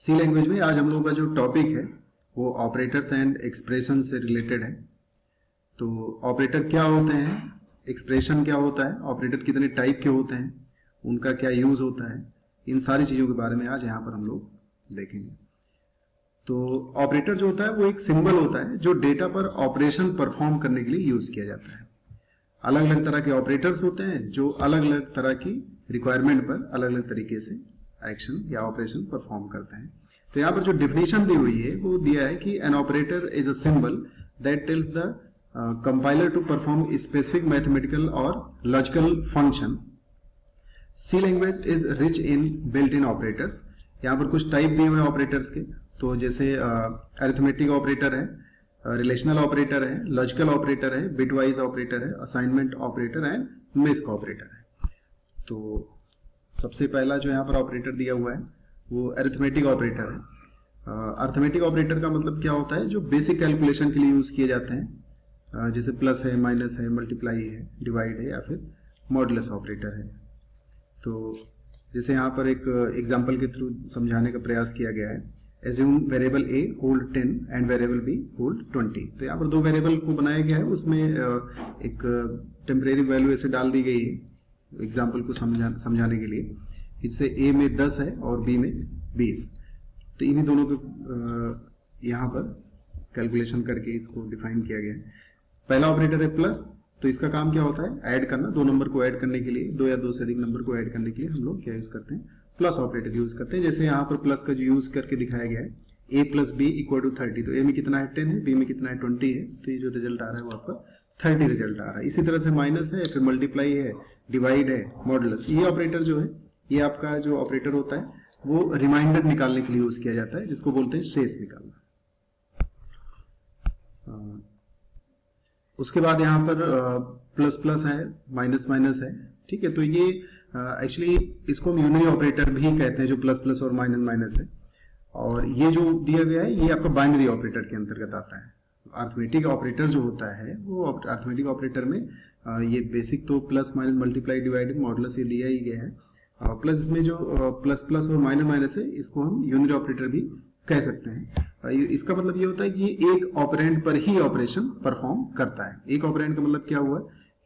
सी language में आज हम लोगों का जो टॉपिक है वो ऑपरेटर्स एंड एक्सप्रेशन से रिलेटेड है। तो ऑपरेटर क्या होते हैं, एक्सप्रेशन क्या होता है, ऑपरेटर कितने टाइप के होते हैं, उनका क्या यूज होता है, इन सारी चीजों के बारे में आज यहाँ पर हम लोग देखेंगे। तो ऑपरेटर जो होता है वो एक सिंबल होता है जो डेटा पर ऑपरेशन परफॉर्म करने के लिए यूज किया जाता है। अलग अलग तरह के ऑपरेटर्स होते हैं जो अलग अलग तरह की रिक्वायरमेंट पर अलग अलग तरीके से एक्शन या ऑपरेशन परफॉर्म करते हैं। तो यहाँ पर जो डिफिनेशन दी हुई है वो दिया है कि an operator is a symbol that tells the compiler to perform specific mathematical or logical function. C language is rich in built in operators. यहाँ पर कुछ टाइप दिए हुए हैं ऑपरेटर्स के, तो जैसे अरिथमेटिक ऑपरेटर है, रिलेशनल ऑपरेटर है, लॉजिकल ऑपरेटर है, बिटवाइज ऑपरेटर है, assignment operator and Mishk operator है। तो सबसे पहला जो यहाँ पर ऑपरेटर दिया हुआ है वो अरिथमेटिक ऑपरेटर है। अरिथमेटिक ऑपरेटर का मतलब क्या होता है, जो बेसिक कैलकुलेशन के लिए यूज किए जाते हैं, जैसे प्लस है, माइनस है, मल्टीप्लाई है, डिवाइड है या फिर मॉडुलस ऑपरेटर है। तो जैसे यहाँ पर एक एग्जाम्पल के थ्रू समझाने का प्रयास किया गया है। Assume variable A hold 10 and variable B hold 20। तो यहाँ पर दो वेरिएबल को बनाया गया है, उसमें एक टेम्परेरी वैल्यू ऐसे डाल दी गई है एग्जाम्पल को समझाने के लिए। इससे ए में 10 है और बी में 20। तो इन्हीं दोनों के यहाँ पर कैलकुलेशन करके इसको डिफाइन किया गया है। पहला ऑपरेटर है प्लस, तो इसका काम क्या होता है, ऐड करना। दो नंबर को ऐड करने के लिए, दो या दो से अधिक नंबर को ऐड करने के लिए हम लोग क्या यूज करते हैं, प्लस ऑपरेटर यूज करते हैं। जैसे यहाँ पर प्लस का जो यूज करके दिखाया गया है, a plus B equal to 30। तो a में कितना है 10 है, b में कितना है 20 है, तो ये जो रिजल्ट आ रहा है वो आपका 30 रिजल्ट आ रहा है। इसी तरह से माइनस है, फिर मल्टीप्लाई है, डिवाइड है, मॉडुलस। ये ऑपरेटर जो है, ये आपका जो ऑपरेटर होता है वो रिमाइंडर निकालने के लिए यूज किया जाता है, जिसको बोलते हैं शेष निकालना। उसके बाद यहाँ पर प्लस प्लस है, माइनस माइनस है, ठीक है। तो ये एक्चुअली इसको हम यूनरी ऑपरेटर भी कहते हैं, जो प्लस प्लस और माइनस माइनस है। और ये जो दिया गया है ये आपका बाइनरी ऑपरेटर के अंतर्गत आता है। अरिथमेटिक ऑपरेटर जो होता है वो अरिथमेटिक ऑपरेटर में ये बेसिक तो plus minus multiply divide modulus ये दिया ही गया है, प्लस इसमें जो प्लस प्लस और माइनस माइनस है इसको हम यूनरी ऑपरेटर भी कह सकते हैं। इसका मतलब ये होता है कि एक ऑपरेंड पर ही ऑपरेशन परफॉर्म करता है। एक ऑपरेंड का मतलब क्या हुआ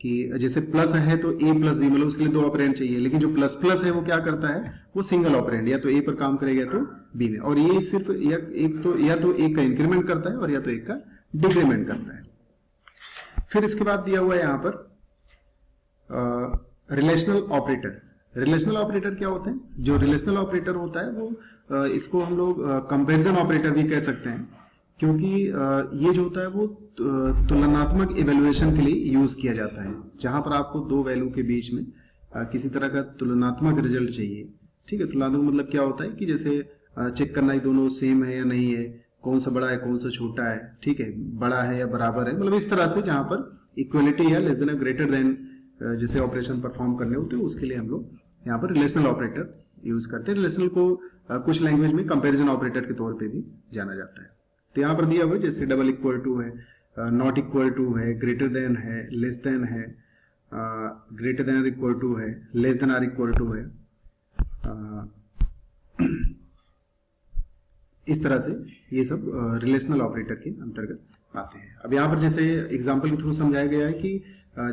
कि जैसे प्लस है तो ए प्लस बी, मतलब उसके लिए दो ऑपरेंड चाहिए, लेकिन जो प्लस प्लस है वो क्या करता है, वो सिंगल ऑपरेंड, या तो ए पर काम करेगा तो बी में। और ये सिर्फ या तो एक का इंक्रीमेंट करता है और या तो एक का डिक्रीमेंट करता है। फिर इसके बाद दिया हुआ है यहाँ पर रिलेशनल ऑपरेटर। रिलेशनल ऑपरेटर क्या होते हैं, जो रिलेशनल ऑपरेटर होता है वो इसको हम लोग कंपैरिजन ऑपरेटर भी कह सकते हैं, क्योंकि ये जो होता है वो तुलनात्मक इवैल्यूएशन के लिए यूज किया जाता है, जहां पर आपको दो वैल्यू के बीच में किसी तरह का तुलनात्मक रिजल्ट चाहिए। ठीक है, तुलनात्मक मतलब क्या होता है कि जैसे चेक करना है दोनों सेम है या नहीं है, कौन सा बड़ा है कौन सा छोटा है, ठीक है, बड़ा है या बराबर है, मतलब इस तरह से जहां पर इक्वलिटी या लेस देन ग्रेटर देन जैसे ऑपरेशन परफॉर्म करने होते हैं उसके लिए हम लोग यहाँ पर रिलेशनल ऑपरेटर यूज करते हैं। रिलेशनल को कुछ लैंग्वेज में कंपैरिजन ऑपरेटर के तौर पे भी जाना जाता है। तो यहाँ पर दिया हुआ है जैसे डबल इक्वल टू है, नॉट इक्वल टू है, ग्रेटर देन है, लेस देन है, ग्रेटर देन इक्वल टू है, less than or equal to है, इस तरह से ये सब रिलेशनल ऑपरेटर के अंतर्गत आते हैं। अब यहाँ पर जैसे एग्जांपल के थ्रू समझाया गया है कि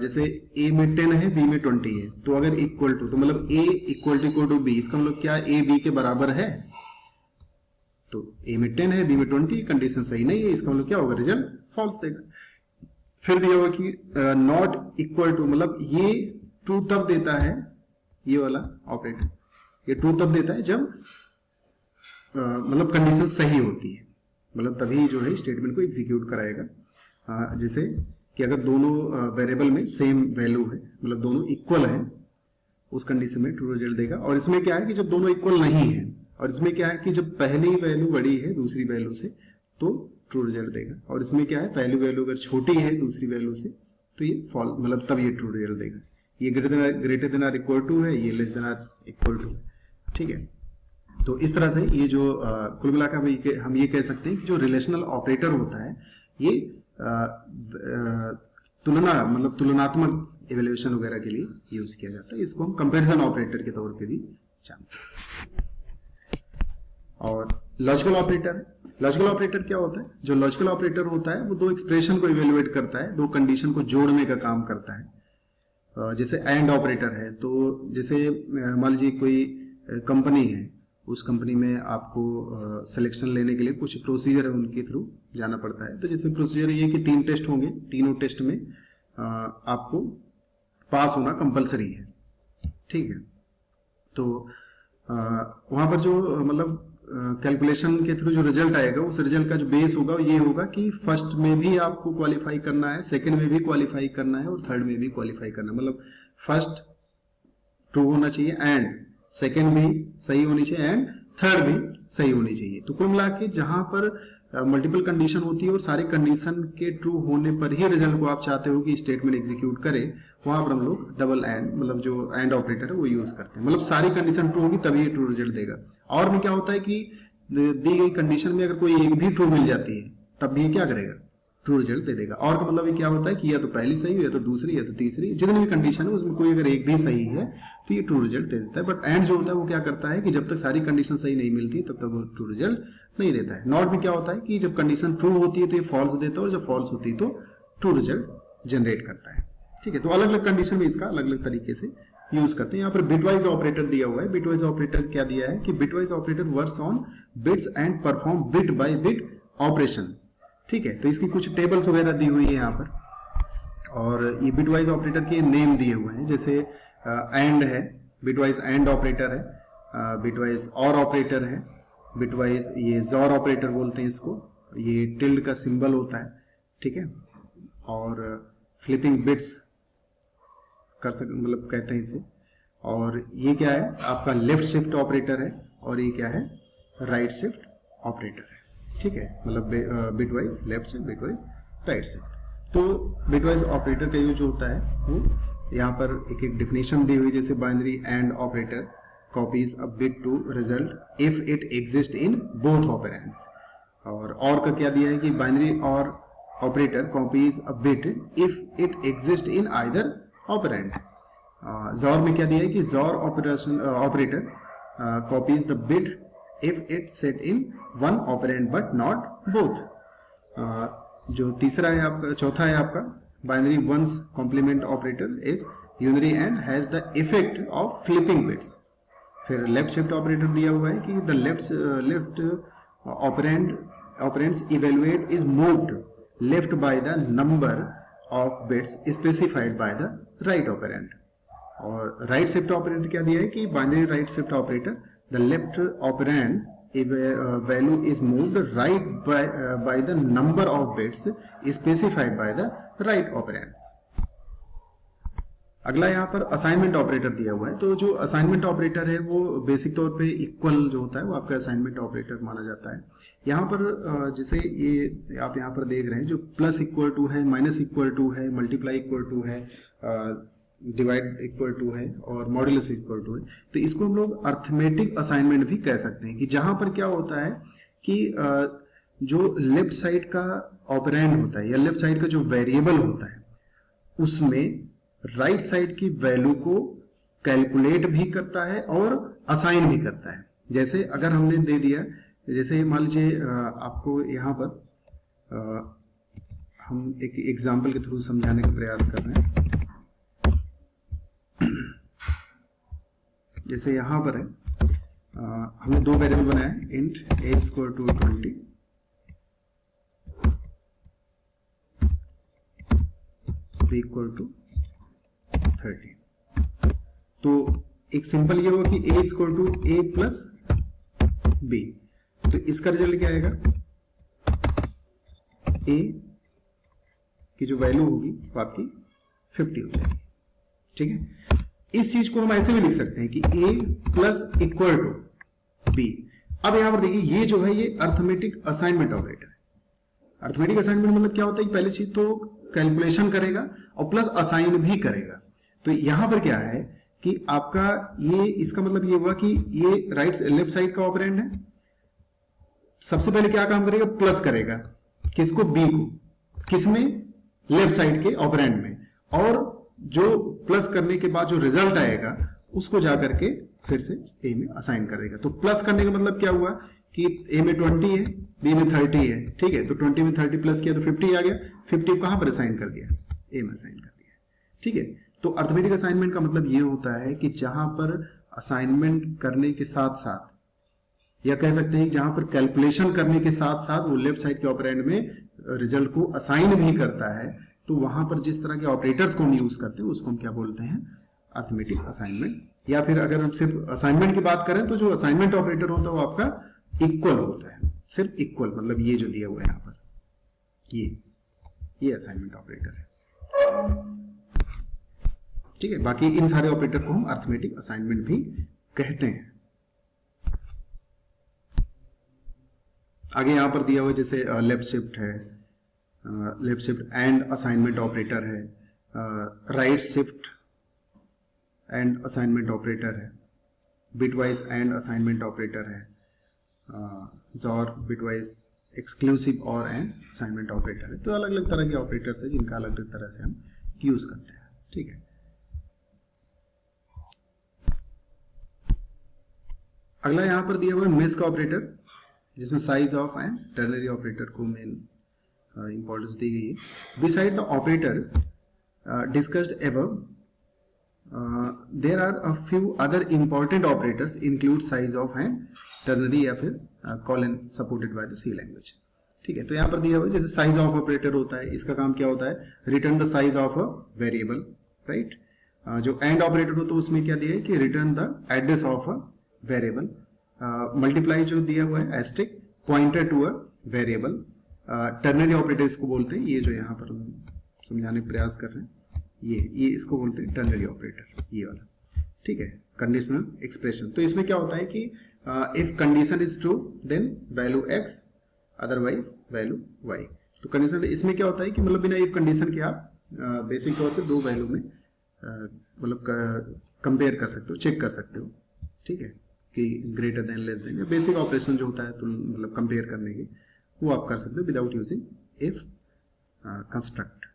जैसे a में 10 है, b में 20 है, तो अगर इक्वल टू, तो मतलब a इक्वल टू b, इसका मतलब क्या a b के बराबर है, तो a में 10 है, b में 20, कंडीशन सही नहीं है, इसका मतलब क्या होगा, रिजल्ट फॉल्स देगा। फिर दिया होगा कि नॉट इक्वल टू, मतलब ये ट्रू तब देता है, ये वाला ऑपरेटर ये ट्रू तब देता है जब मतलब कंडीशन सही होती है, मतलब तभी जो है स्टेटमेंट को एग्जीक्यूट कराएगा। जैसे कि अगर दोनों वेरिएबल में सेम वैल्यू है, मतलब दोनों इक्वल है, उस कंडीशन में ट्रू रिजल्ट देगा। और इसमें क्या है कि जब दोनों इक्वल नहीं है, और इसमें क्या है कि जब पहली वैल्यू बड़ी है दूसरी वैल्यू से तो ट्रू रिजल्ट देगा। और इसमें क्या है, पहली वैल्यू अगर छोटी है दूसरी वैल्यू से तो ये फॉल्स, मतलब तब ये ट्रू रिजल्ट देगा। ये greater than or equal to है, ये less than or equal to है, ठीक है। तो इस तरह से ये जो कुल मिलाकर हम ये कह सकते हैं कि जो रिलेशनल ऑपरेटर होता है ये तुलना, मतलब तुलनात्मक इवैल्यूएशन वगैरह के लिए यूज किया जाता है। इसको हम कंपैरिजन ऑपरेटर के तौर पे भी जानते हैं। और लॉजिकल ऑपरेटर। लॉजिकल ऑपरेटर क्या होता है? जो लॉजिकल ऑपरेटर होता है वो दो एक्सप्रेशन को इवेलुएट करता है, दो कंडीशन को जोड़ने का काम करता है। जैसे एंड ऑपरेटर है, तो जैसे मान लीजिए कोई कंपनी है, उस कंपनी में आपको सिलेक्शन लेने के लिए कुछ प्रोसीजर है, उनके थ्रू जाना पड़ता है। तो जैसे प्रोसीजर ये कि 3 टेस्ट होंगे, तीनों टेस्ट में आपको पास होना कंपलसरी है, ठीक है। तो वहां पर जो मतलब कैलकुलेशन के थ्रू जो रिजल्ट आएगा, उस रिजल्ट का जो बेस होगा ये होगा कि फर्स्ट में भी आपको क्वालिफाई करना है, सेकंड में भी क्वालिफाई करना है और थर्ड में भी क्वालिफाई करना है। मतलब फर्स्ट ट्रू होना चाहिए एंड सेकंड भी सही होनी चाहिए एंड थर्ड भी सही होनी चाहिए। तो कुल मिला के जहां पर मल्टीपल कंडीशन होती है और सारे कंडीशन के ट्रू होने पर ही रिजल्ट को आप चाहते हो कि स्टेटमेंट एग्जीक्यूट करे, वहां पर हम लोग डबल एंड मतलब जो एंड ऑपरेटर है वो यूज करते हैं। मतलब सारी कंडीशन ट्रू होगी तभी ट्रू रिजल्ट देगा। और में क्या होता है कि दी गई कंडीशन में अगर कोई एक भी ट्रू मिल जाती है तब भी क्या करेगा? ट्रू रिजल्ट दे देगा। और का मतलब ये क्या होता है कि या तो पहली सही या तो दूसरी या तो तीसरी, जितनी भी कंडीशन है उसमें कोई अगर एक भी सही है तो ये ट्रू रिजल्ट दे देता है। बट एंड जो होता है वो क्या करता है कि जब तक सारी कंडीशन सही नहीं मिलती तब तक वो ट्रू रिजल्ट नहीं देता है। नॉट में क्या होता है कि जब कंडीशन ट्रू होती है तो ये फॉल्स देता है और जब फॉल्स होती है तो ट्रू रिजल्ट जनरेट करता है, ठीक है। तो अलग अलग कंडीशन में इसका अलग अलग तरीके से यूज करते हैं। यहाँ पर बिटवाइज ऑपरेटर दिया हुआ है। बिटवाइज ऑपरेटर क्या दिया है कि bitwise operator works on bits and perform bit by bit operation, ठीक है। तो इसकी कुछ टेबल्स वगैरह दी हुई है यहाँ पर, और ये बिटवाइज ऑपरेटर के नेम दिए हुए हैं। जैसे एंड है, बिटवाइज एंड ऑपरेटर है, बिटवाइज और ऑपरेटर है, बिटवाइज ये जॉर ऑपरेटर बोलते हैं इसको, ये टिल्ड का सिंबल होता है, ठीक है। और फ्लिपिंग बिट्स कर सक मतलब कहते हैं इसे। और ये क्या है? आपका लेफ्ट शिफ्ट ऑपरेटर है और ये क्या है? राइट शिफ्ट ऑपरेटर है, ठीक है। मतलब bitwise left shift, bitwise right shift. तो बिटवाइज ऑपरेटर का यूज होता है वो यहाँ पर एक एक डिफिनेशन दी हुई, जैसे binary and operator copies a bit to result if it exists in both operands। और का क्या दिया है कि बाइनरी और operator copies a bit if it exists in either operand। Jaw में क्या दिया है कि jaw operator copies the bit if it set in one operand but not both। जो तीसरा है आपका, चौथा है आपका binary one's complement operator is unary and has the effect of flipping bits. फिर लेफ्ट शिफ्ट ऑपरेटर दिया हुआ है कि the left operands evaluate is moved left by the number of bits specified by the right operand. और right shift operator क्या दिया है कि binary right shift operator the left operands value is moved right by the number of bits specified by the right operands. अगला यहाँ पर assignment operator दिया हुआ है। तो जो असाइनमेंट ऑपरेटर है वो बेसिक तौर पे इक्वल जो होता है वो आपका असाइनमेंट ऑपरेटर माना जाता है। यहाँ पर जैसे ये आप यहाँ पर देख रहे हैं, जो प्लस इक्वल टू है, माइनस इक्वल टू है, मल्टीप्लाई इक्वल टू है, डिवाइड इक्वल टू है और मॉड्यूलस इक्वल टू है। तो इसको हम लोग अर्थमेटिक असाइनमेंट भी कह सकते हैं कि जहां पर क्या होता है कि जो लेफ्ट साइड का ऑपरेंड होता है या लेफ्ट साइड का जो वेरिएबल होता है उसमें राइट साइड की वैल्यू को कैलकुलेट भी करता है और असाइन भी करता है। जैसे अगर हमने दे दिया, जैसे मान लीजिए आपको यहाँ पर हम एक एग्जाम्पल के थ्रू समझाने का प्रयास कर रहे हैं। जैसे यहाँ पर है हमने दो वेरिएबल बनाया, int a equal to 20 b equal to 30। तो एक सिंपल ये होगा कि a equal to a plus b। तो इसका रिजल्ट क्या आएगा? a की जो वैल्यू होगी वो आपकी 50 हो जाएगी, ठीक है। इस चीज को हम ऐसे भी लिख सकते हैं कि a plus equal to b। अब यहां पर देखिए ये जो है ये अर्थमेटिक असाइनमेंट ऑपरेटर है। अर्थमेटिक असाइनमेंट मतलब क्या होता है कि पहली चीज तो कैलकुलेशन करेगा और प्लस असाइन भी करेगा। तो यहां पर क्या है कि आपका ये, इसका मतलब ये हुआ कि ये लेफ्ट साइड का ऑपरेंड है, सबसे पहले क्या काम करेगा? प्लस करेगा किसको? b को। किसमें? लेफ्ट साइड के ऑपरेंड में। और जो प्लस करने के बाद जो रिजल्ट आएगा उसको जाकर के फिर से ए में असाइन कर देगा। तो प्लस करने का मतलब क्या हुआ कि ए में 20 है, बी में 30 है, ठीक है, तो 20 में 30 प्लस किया तो 50 आ गया, 50 कहां पर असाइन कर दिया, ए में असाइन कर दिया, ठीक है। तो अर्थमेटिक असाइनमेंट का मतलब ये होता है कि जहां पर असाइनमेंट करने के साथ साथ, या कह सकते हैं जहां पर कैलकुलेशन करने के साथ साथ वो लेफ्ट साइड के ऑपरेंड में रिजल्ट को असाइन भी करता है, तो वहां पर जिस तरह के ऑपरेटर्स को हम यूज करते हैं उसको हम क्या बोलते हैं, अर्थमेटिक असाइनमेंट। या फिर अगर हम सिर्फ असाइनमेंट की बात करें तो जो असाइनमेंट ऑपरेटर होता है वो आपका इक्वल होता है, सिर्फ इक्वल, मतलब ये जो दिया हुआ है यहां पर, ये असाइनमेंट ऑपरेटर है, ठीक है। बाकी इन सारे ऑपरेटर को हम अर्थमेटिक असाइनमेंट भी कहते हैं। आगे यहां पर दिया हुआ जैसे लेफ्ट शिफ्ट है, left shift and assignment operator है, right shift and assignment operator है, बिटवाइज एंड असाइनमेंट ऑपरेटर है, और bitwise exclusive or and assignment operator है। तो अलग अलग तरह के ऑपरेटर्स है जिनका अलग अलग तरह से हम यूज करते हैं, ठीक है। अगला यहां पर दिया हुआ है मिस का ऑपरेटर, जिसमें size of and ternary operator को मेन इंपॉर्टेंस दी गई है। Beside the operator discussed above there are a few other important operators include size of and ternary या फिर colon supported by the C language, ठीक है। तो यहां पर दिया हुआ है जैसे साइज ऑफ ऑपरेटर होता है, इसका काम क्या होता है, return the size of a variable, right. जो एंड ऑपरेटर होता है उसमें क्या दिया है कि return the address of a variable. Multiply जो दिया हुआ है asterisk pointer to a variable. Ternary operator इसको बोलते हैं, ये जो यहाँ पर समझाने का प्रयास कर रहे हैं, ये इसको बोलते हैं टर्नरी ऑपरेटर, ये वाला, ठीक है। कंडीशनल एक्सप्रेशन, तो इसमें क्या होता है कि if condition is true then value x, otherwise value y। तो कंडीशन इसमें क्या होता है कि मतलब बिना इफ कंडीशन के आप बेसिक तौर पे दो वैल्यू में मतलब कंपेयर कर सकते हो, चेक कर सकते हो, ठीक है, कि ग्रेटर देन लेस देन, या बेसिक ऑपरेशन जो होता है तो मतलब कंपेयर करने के, वो आप कर सकते हो विदाउट यूजिंग इफ कंस्ट्रक्ट।